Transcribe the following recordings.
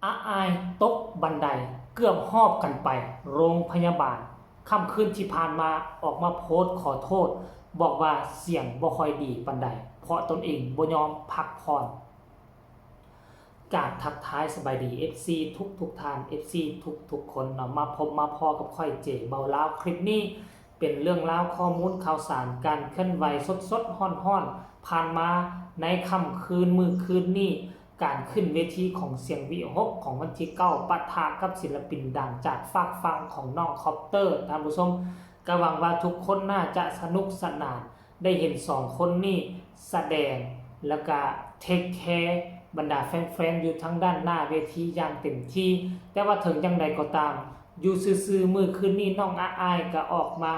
อายตกบันไดเกือบหอบกันไปโรงพยาบาลค่ำคืนที่ผ่านมาออกมาโพสต์ขอโทษบอกว่าเสียงบ่ค่อยดีปานใดเพราะตนเองบ่ยอมพักผ่อนกราบทักทายสบายดี FC ทุกท่าน FC ทุกคนเนาะมาพบมาพอกับค่อยเจ๋เบาลาวคลิปนี้เป็นเรื่องราวข้อมูลข่าวสารการเคลื่อนไหวสดๆฮ้อนๆผ่านมาในค่ำคืนมื้อคืนนี้การขึ้นเวทีของเสียงวิหกของวันที่9ปะทะกับศิลปินดังจากฝากฝั่งของน้องคอปเตอร์ท่านผู้ชมก็หวังว่าทุกคนน่าจะสนุกสนานได้เห็น2คนนี้แสดงแล้วก็เทคแคร์บรรดาแฟนๆอยู่ทั้งด้านหน้าเวทีอย่างเต็มที่แต่ว่าถึงจังใดก็ตามอยู่ซื่อๆมื้อคืนนี้น้องอายก็ออกมา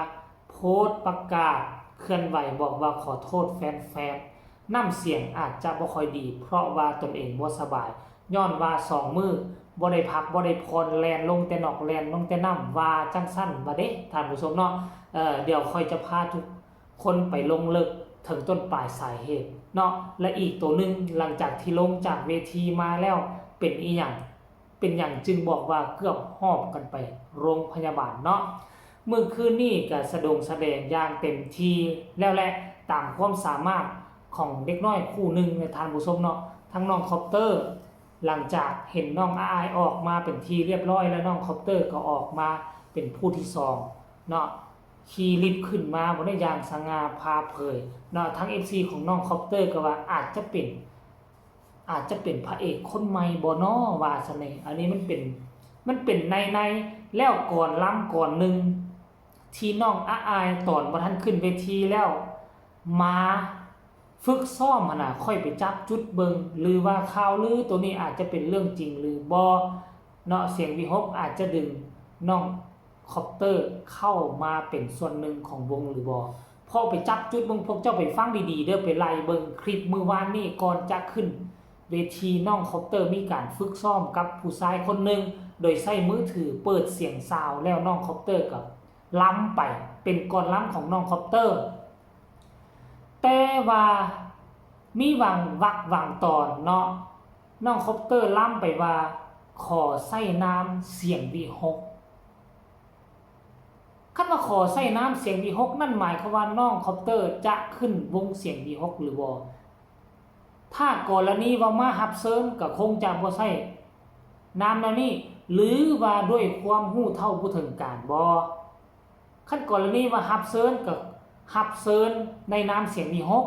โพสต์ประกาศเคลื่อนไหวบอกว่าขอโทษแฟนๆน้ำเสียงอาจจะบ่ค่อยดีเพราะว่าตนเองบ่สบายย้อนว่า2มื้อบ่ได้พักบ่ได้พรแลนลงแต่นอกแลนลงแต่น้ำว่าจังซั่นว่าเด้ท่านผู้ชมเนาะเดี๋ยวค่อยจะพาทุกคนไปลงลึกถึงต้นปลายสาเหตุเนาะและอีกตัวหนึ่งหลังจากที่ลงจากเวทีมาแล้วเป็นอีหยังเป็นอย่างจึงบอกว่าเกือบหอบกันไปโรงพยาบาลเนาะเมื่อคืนนี้ก็แสดงอย่างเต็มที่แล้วแหละตามความสามารถของเด็กน้อยคู่หนึ่งในทานผู้ชมเนาะทั้งน้องคอปเตอร์หลังจากเห็นน้องอายออกมาเป็นทีเรียบร้อยแล้วน้องคอปเตอร์ก็ออกมาเป็นผู้ที่สองเนาะขี่ลิฟต์ขึ้นมาบนได้อย่างสง่าพาเผยเนาะทั้ง FC ของน้องคอปเตอร์ก็ว่าอาจจะเป็นพระเอกคนใหม่บ่น้อว่าซะแน่อันนี้มันเป็นในแล้วก่อนล้ำก่อนหนึ่งที่น้องอายตอนบ่ทันขึ้นเวทีแล้วมาฝึกซ้อมหั่นน่ะค่อยไปจับจุดเบิงหรือว่าข่าวลือตัวนี้อาจจะเป็นเรื่องจริงหรือบ่เนาะเสียงวิหกอาจจะดึงน้องคอปเตอร์เข้ามาเป็นส่วนหนึ่งของวงหรือบ่พอไปจับจุดเบิงพวกเจ้าไปฟังดีๆเด้อไปไล่เบิงคลิปมื้อวานนี้ก่อนจะขึ้นเวทีน้องคอปเตอร์มีการฝึกซ้อมกับผู้ชายคนหนึ่งโดยใช้มือถือเปิดเสียงซาวแล้วน้องคอปเตอร์ก็ล้ำไปเป็นก่อนล้ำของน้องคอปเตอร์แต่ว่ามีวางตอนเนาะน้องคอปเตอร์ล้ำไปว่าขอใส่น้ำเสียงวีหกคันว่าขอใส่น้ำเสียงวีหกนั่นหมายความว่าน้องคอปเตอร์จะขึ้นวงเสียงวีหกหรือบ่ถ้ากรณีว่ามาฮับเซิร์นก็คงจะบ่ใส่น้ำแล้วนี่หรือว่าด้วยความหู้เท่าผู้ถึงการบ่คันกรณีว่าฮับเซิร์นก็ฮับเซิร์นในน้ำเสียงวีหก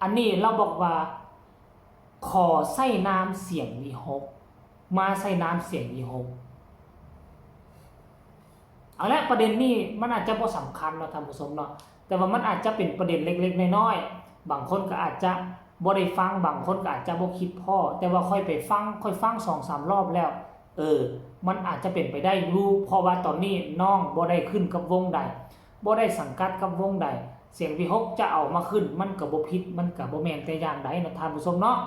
อันนี้เราบอกว่าขอใส่น้ำเสียงวีหกมาใส่น้ำเสียงวีหกเอาละประเด็นนี้มันอาจจะบ่สำคัญเนาะท่านผู้ชมเนาะแต่ว่ามันอาจจะเป็นประเด็นเล็กๆน้อยๆบางคนก็อาจจะบ่ได้ฟังบางคนก็อาจจะบ่คิดพอแต่ว่าค่อยฟัง 2-3 รอบแล้วมันอาจจะเป็นไปได้รู้เพราะว่าตอนนี้น้องบ่ได้ขึ้นกับวงใดบ่ได้สังกัดกับวงใดเสียงวิหกจะเอามาขึ้นมันก็บ่ผิดมันก็บ่แม่นแต่อย่างใดนะท่านผู้ชมเนาะ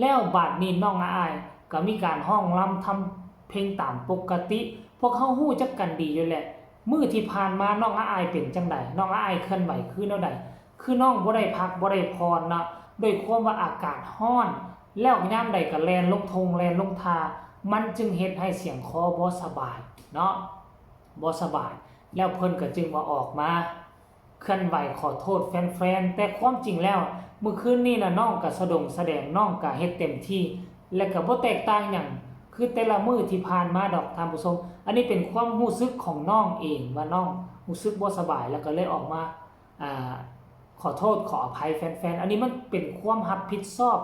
แล้วบาดนี้น้องอายก็มีการห้องรำทำเพลงตามปกติพวกเฮาฮู้จักกันดีอยู่แหละมื้อที่ผ่านมาน้องอายเป็นจังไดน้องอายเคลื่อนไหวคือแนวใดคือน้องบ่ได้พักบ่ได้พรนะด้วยความว่าอากาศร้อนแล้วยามใดก็แล่นลงทงแล่นลงทามันจึงเฮ็ดให้เสียงคอบ่สบายเนาะบ่สบายแล้วเพิ่นก็จึงว่าออกมาเคลื่อนไหวขอโทษแฟนๆแต่ความจริงแล้วเมื่อคืนนี้น่ะน้องก็แสดงน้องก็เฮ็ดเต็มที่และก็บ่แตกต่างหยังคือแต่ละมื้อที่ผ่านมาดอกท่านผู้ชมอันนี้เป็นความรู้สึกของน้องเองว่าน้องรู้สึกบ่สบายแล้วก็เลยออกมาขอโทษขออภัยแฟนๆอันนี้มันเป็นความรับผิดชอบ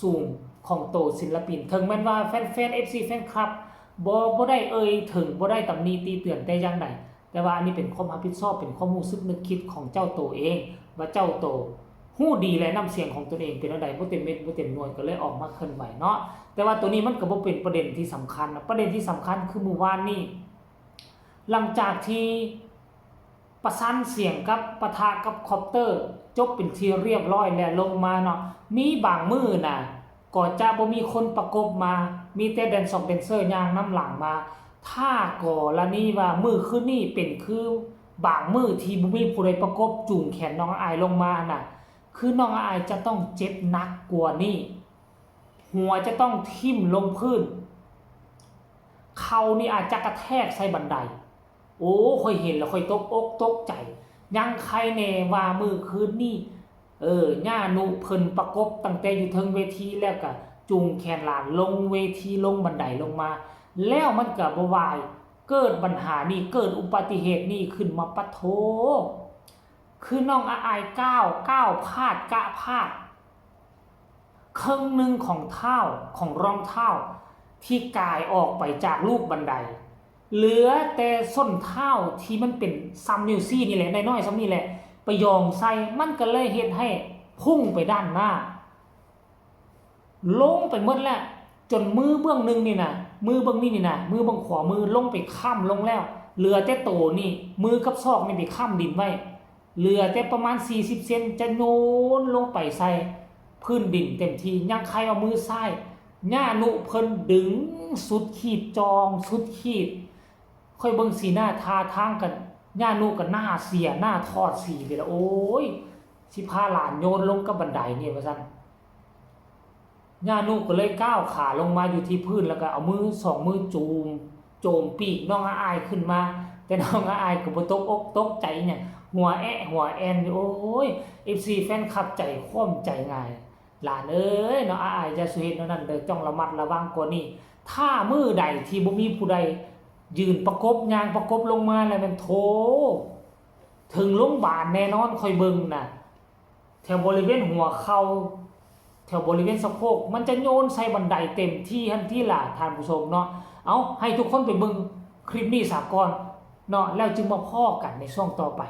สูงของโตศิลปินถึงแม้ว่าแฟนๆ FC แฟนคลับบ่ได้ถึงบ่ได้ตำหนิตีเตือนแต่อย่างใดแต่ว่าอันนี้เป็นความรับผิดชอบเป็นความรู้สึกนึกคิดของเจ้าโตเองว่าเจ้าโตฮู้ดีและน้ำเสียงของตนเองเป็นจังไดบ่เต็มเม็ดบ่เต็มหน่วยก็เลยออกมาเคลื่อนไหวเนาะแต่ว่าตัวนี้มันก็บ่เป็นประเด็นที่สำคัญนะประเด็นที่สำคัญคือเมื่อวานนี้หลังจากที่ประสานเสียงกับปะทะกับคอปเตอร์จบเป็นที่เรียบร้อยแล้วลงมาเนาะมีบางมื้อน่ะก็จะบ่มีคนประกบมามีแต่แดนเซอร์ย่างนำหลังมาถ้ากรณีว่ามื้อคืนนี้เป็นคือบางมื้อที่บ่มีผู้ใดประกบจูงแขนน้องอายลงมาน่ะคือน้องอายจะต้องเจ็บหนักกว่านี้หัวจะต้องทิ่มลงพื้น ข่านี่อาจจะกระแทกใส่บันไดโอ้ค่อยเห็นแล้วค่อยตกอกตกใจยังใครแน่ว่ามื้อคืนนี้ย่านุเพิ่นประกบตั้งแต่อยู่เทิงเวทีแล้วก็จูงแขนหลานลงเวทีลงบันไดลงมาแล้วมันก็บ่วายเกิดปัญหานี่เกิดอุบัติเหตุนี่ขึ้นมาปะโถคือน้องอายก้าวพลาดกะพลาดครึ่งหนึ่งของเท้าของรองเท้าที่กายออกไปจากลูกบันไดเหลือแต่ส้นเท้าที่มันเป็นซัมนิวซี่นี่แหละน้อยๆซ้ำนี่แหละไปยองใส่มันก็เลยเฮ็ดให้พุ่งไปด้านหน้าลงไปหมดแล้วจนมือเบื้องนึงนี่นะมือเบื้องนี้นี่นะมือเบื้องขวามือลงไปค้ำลงแล้วเหลือแต่โตนี่มือกับศอกนี่ไปค้ำดินไว้เหลือแต่ประมาณ40เซนจะโน้นลงไปใส่พื้นดินเต็มทียังใครเอามือซ้ายย่านุเพิ่นดึงสุดขีดจองสุดขีดค่อยเบิ่งสีหน้าทาทางกันย่านุก็หน้าเสียหน้าทอดสีไปแล้วโอ้ยสิพาหลานโยนลงกับบันไดนี่ว่าซั่นย่านุก็เลยก้าวขาลงมาอยู่ที่พื้นแล้วก็เอามือ2มือโจมปีกน้องอายขึ้นมาแต่น้องอายก็บ่ตกอกตกใจเนี่ยหัวแอนโอ้ย FC แฟนคลับใจคว่ำใจง่ายหลานเอ้ยน้องอายจะสุเฮ็ดแนวนั้นเด้อต้องระมัดระวังกว่านี้ถ้ามือใดที่บ่มีผู้ใดยืนประกบยางประกบลงมาแล้วมันโถถึงโรงพยาบาลแน่นอนค่อยเบิ่งน่ะแถวบริเวณหัวเข่าแถวบริเวณสะโพกมันจะโยนใส่บันไดเต็มที่ทันทีล่ะท่านผู้ชมเนาะเอาให้ทุกคนไปเบิ่งคลิปนี้ซะก่อนเนาะแล้วจึงมาพ้อกันในช่วงต่อไป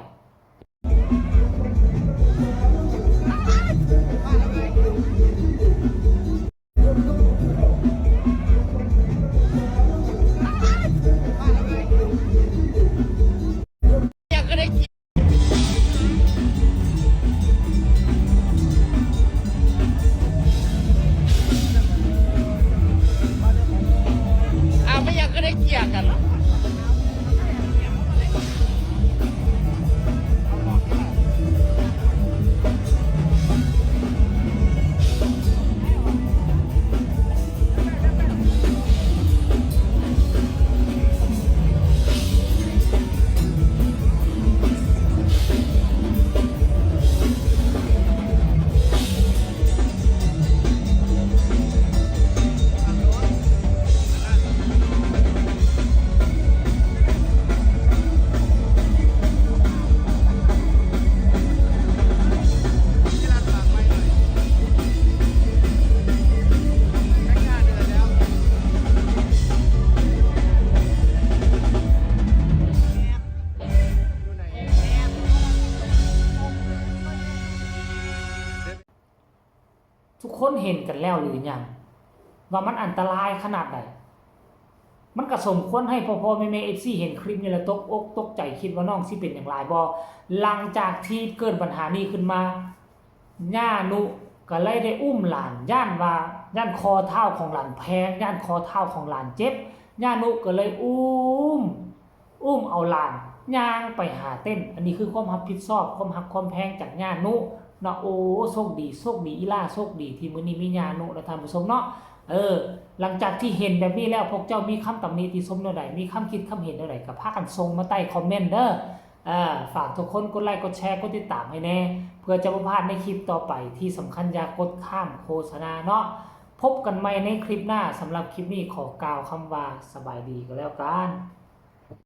ไม่อยากก็ได้เกี่ยกันทุกคนเห็นกันแล้วหรือยังว่ามันอันตรายขนาดไหนมันก็สมควรให้พ่อๆแม่ๆ FC เห็นคลิปนี้แล้วตกอกตกใจคิดว่าน้องสิเป็นอย่างไรบ่หลังจากที่เกิดปัญหานี้ขึ้นมาย่านุก็เลยได้อุ้มหลานย่านคอเท้าของหลานแพงย่านคอเท้าของหลานเจ็บย่านุก็เลยอุ้มเอาหลานย่างไปหาเต้นอันนี้คือความรับผิดชอบความหักความแพงจากย่านุเนาะโอ้โชคดีอีล่าโชคดีที่มื้อนี้มีญานุและท่านผู้ชมเนาะหลังจากที่เห็นแบบนี้แล้วพวกเจ้ามีคำตำหนิติชมแนวใดมีคำคิดคำเห็นแนวใดก็พากันส่งมาใต้คอมเมนต์เด้อฝากทุกคนกดไลค์กดแชร์กดติดตามให้แน่เพื่อจะบ่พลาดในคลิปต่อไปที่สำคัญอย่ากดข้ามโฆษณาเนาะพบกันใหม่ในคลิปหน้าสำหรับคลิปนี้ขอกล่าวคำว่าสบายดีก็แล้วกัน